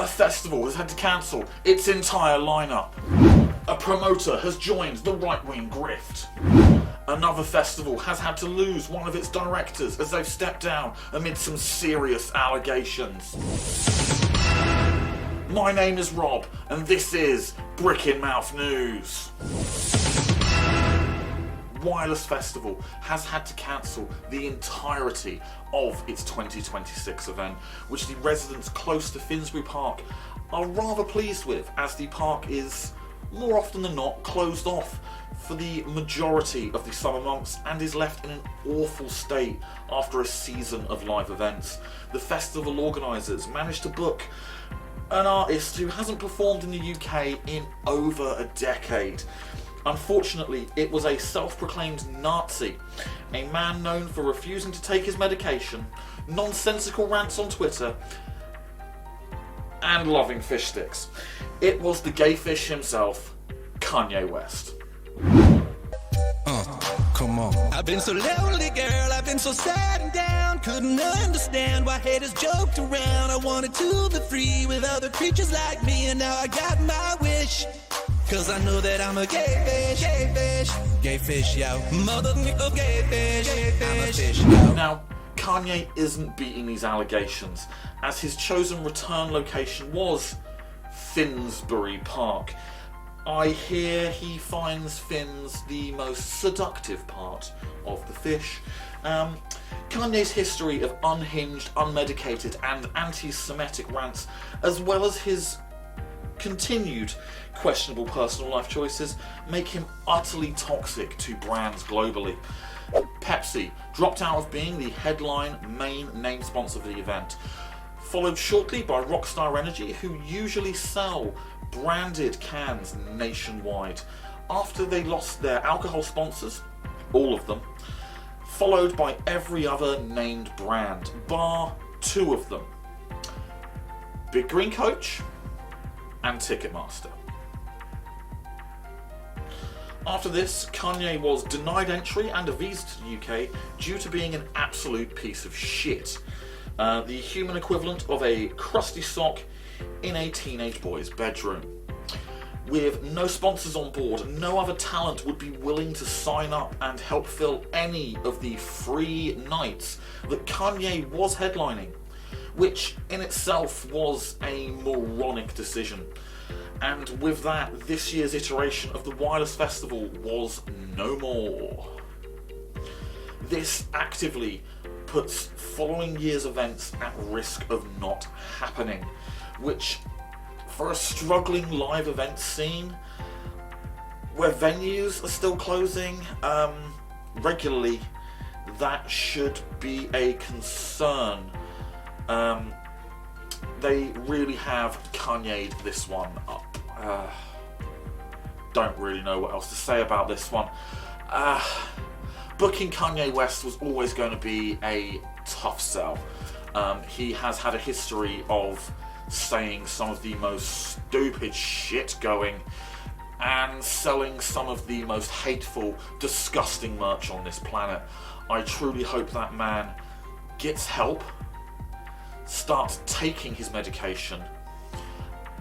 A festival has had to cancel its entire lineup. A promoter has joined the right-wing grift. Another festival has had to lose one of its directors as they've stepped down amid some serious allegations. My name is Rob, and this is Brick in Mouth News. Wireless Festival has had to cancel the entirety of its 2026 event, which the residents close to Finsbury Park are rather pleased with, as the park is, more often than not, closed off for the majority of the summer months and is left in an awful state after a season of live events. The festival organisers managed to book an artist who hasn't performed in the UK in over a decade. Unfortunately, it was a self-proclaimed Nazi, a man known for refusing to take his medication, nonsensical rants on Twitter, and loving fish sticks. It was the gay fish himself, Kanye West. Come on. I've been so lonely, girl, I've been so sad and down. Couldn't understand why haters joked around. I wanted to be free with other creatures like me, and now I got my wish. Cause I know that I'm a gay fish, gay fish, gay fish, yo. Mother gay fish, I'm a fish, yo. Now, Kanye isn't beating these allegations, as his chosen return location was Finsbury Park. I hear he finds fins the most seductive part of the fish. Kanye's history of unhinged, unmedicated and anti-Semitic rants, as well as his continued questionable personal life choices, make him utterly toxic to brands globally. Pepsi dropped out of being the headline main name sponsor for the event, followed shortly by Rockstar Energy, who usually sell branded cans nationwide, after they lost their alcohol sponsors, all of them, followed by every other named brand, bar two of them, Big Green Coach and Ticketmaster. After this, Kanye was denied entry and a visa to the UK due to being an absolute piece of shit. The human equivalent of a crusty sock in a teenage boy's bedroom. With no sponsors on board, no other talent would be willing to sign up and help fill any of the free nights that Kanye was headlining, which in itself was a moronic decision. And with that, this year's iteration of the Wireless Festival was no more. This actively puts following year's events at risk of not happening, which, for a struggling live event scene, where venues are still closing regularly, that should be a concern. They really have Kanye'd this one up. Don't really know what else to say about this one. Booking Kanye West was always going to be a tough sell. He has had a history of saying some of the most stupid shit going and selling some of the most hateful, disgusting merch on this planet. I truly hope that man gets help, starts taking his medication,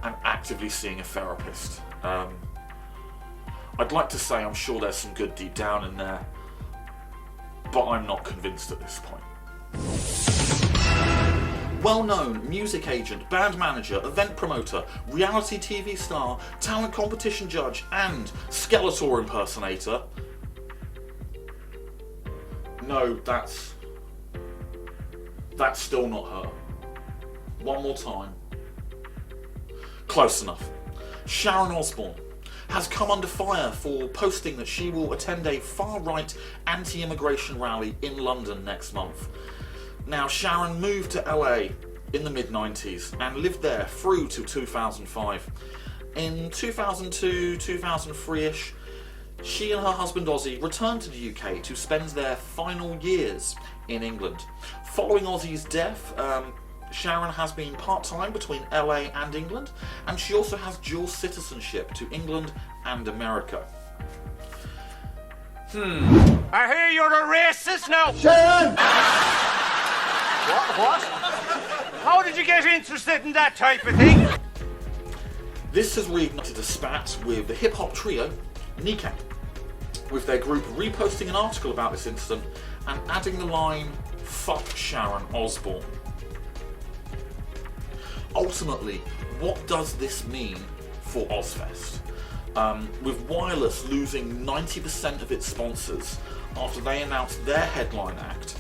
and actively seeing a therapist. I'd like to say I'm sure there's some good deep down in there, but I'm not convinced at this point. Well-known music agent, band manager, event promoter, reality TV star, talent competition judge, and Skeletor impersonator. No, that's still not her. One more time. Close enough. Sharon Osbourne has come under fire for posting that she will attend a far-right anti-immigration rally in London next month. Now, Sharon moved to LA in the mid-90s and lived there through to 2005. In 2002, 2003-ish, she and her husband Ozzy returned to the UK to spend their final years in England. Following Ozzy's death, Sharon has been part-time between LA and England, and she also has dual citizenship to England and America. I hear you're a racist now! Sharon! What? How did you get interested in that type of thing? This has reignited a spat with the hip-hop trio Kneecap, with their group reposting an article about this incident and adding the line, "Fuck Sharon Osbourne." Ultimately, what does this mean for Ozzfest? With Wireless losing 90% of its sponsors after they announced their headline act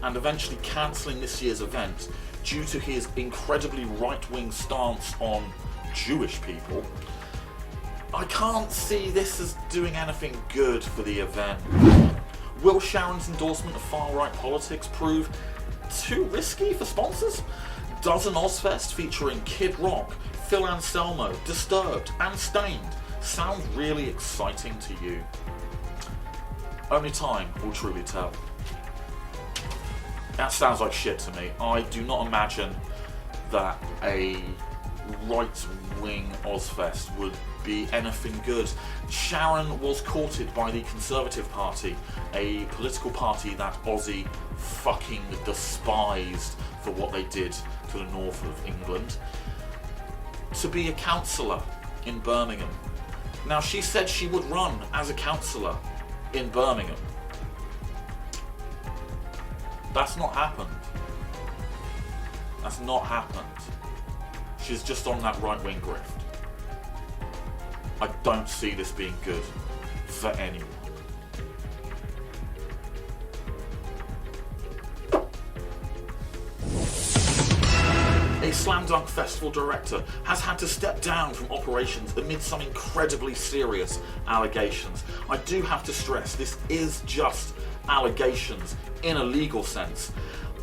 and eventually cancelling this year's event due to his incredibly right-wing stance on Jewish people, I can't see this as doing anything good for the event. Will Sharon's endorsement of far-right politics prove too risky for sponsors? Does an Ozzfest featuring Kid Rock, Phil Anselmo, Disturbed and Stained sound really exciting to you? Only time will truly tell. That sounds like shit to me. I do not imagine that a right-wing Ozzfest would be anything good. Sharon was courted by the Conservative Party, a political party that Ozzy fucking despised for what they did to the north of England, to be a councillor in Birmingham. Now, she said she would run as a councillor in Birmingham. That's not happened. That's not happened. She's just on that right-wing grift. I don't see this being good for anyone. A SlamDunk festival director has had to step down from operations amid some incredibly serious allegations. I do have to stress, this is just allegations in a legal sense,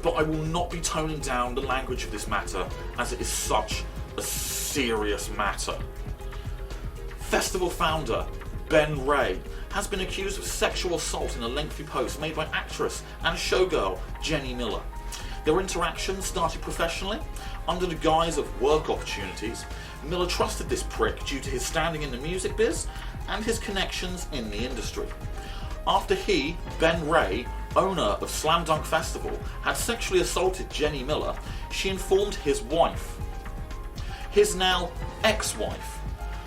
but I will not be toning down the language of this matter as it is such a serious matter. Festival founder Ben Ray has been accused of sexual assault in a lengthy post made by actress and showgirl Jenny Miller. Their interaction started professionally. Under the guise of work opportunities, Miller trusted this prick due to his standing in the music biz and his connections in the industry. After he, Ben Ray, owner of SlamDunk Festival, had sexually assaulted Jenny Miller, she informed his wife, his now ex-wife,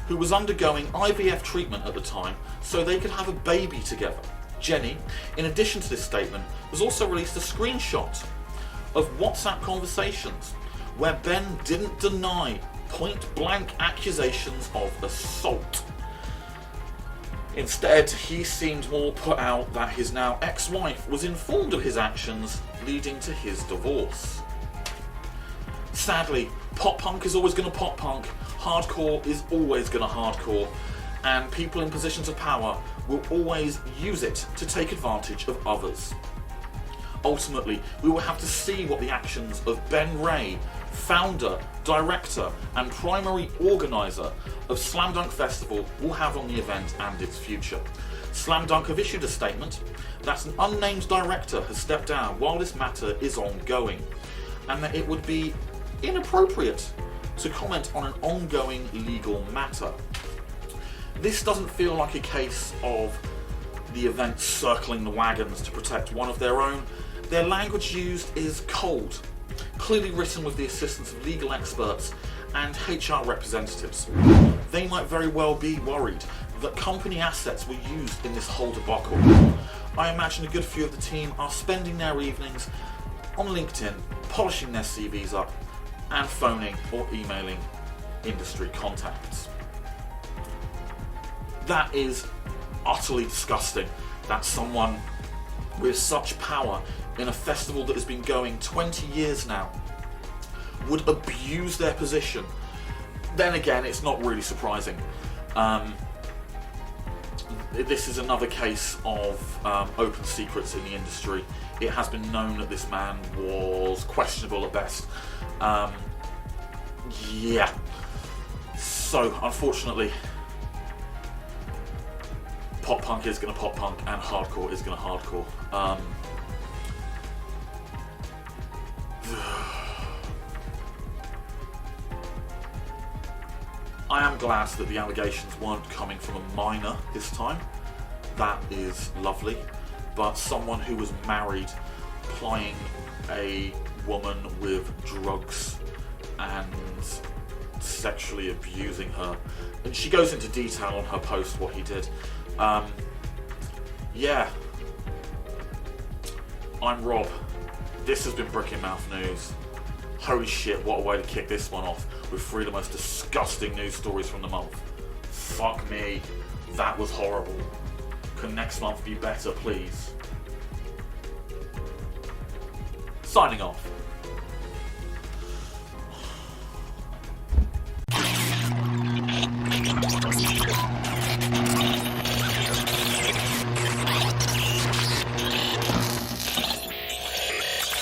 who was undergoing IVF treatment at the time so they could have a baby together. Jenny, in addition to this statement, has also released a screenshot of WhatsApp conversations where Ben didn't deny point-blank accusations of assault. Instead, he seemed more put out that his now ex-wife was informed of his actions, leading to his divorce. Sadly, pop punk is always going to pop punk, hardcore is always going to hardcore, and people in positions of power will always use it to take advantage of others. Ultimately, we will have to see what the actions of Ben Ray, founder, director and primary organiser of SlamDunk Festival, will have on the event and its future. SlamDunk have issued a statement that an unnamed director has stepped down while this matter is ongoing, and that it would be inappropriate to comment on an ongoing legal matter. This doesn't feel like a case of the event circling the wagons to protect one of their own. Their language used is cold, clearly written with the assistance of legal experts and HR representatives. They might very well be worried that company assets were used in this whole debacle. I imagine a good few of the team are spending their evenings on LinkedIn, polishing their CVs up and phoning or emailing industry contacts. That is utterly disgusting that someone with such power in a festival that has been going 20 years now would abuse their position. Then again, it's not really surprising. This is another case of open secrets in the industry. It has been known that this man was questionable at best. Yeah. So, unfortunately, pop punk is going to pop punk and hardcore is going to hardcore. I am glad that the allegations weren't coming from a minor this time. That is lovely. But someone who was married plying a woman with drugs and sexually abusing her. And she goes into detail on her post what he did. Yeah. I'm Rob. This has been Brick in Mouth News. Holy shit, what a way to kick this one off with 3 of the most disgusting news stories from the month. Fuck me. That was horrible. Can next month be better, please? Signing off.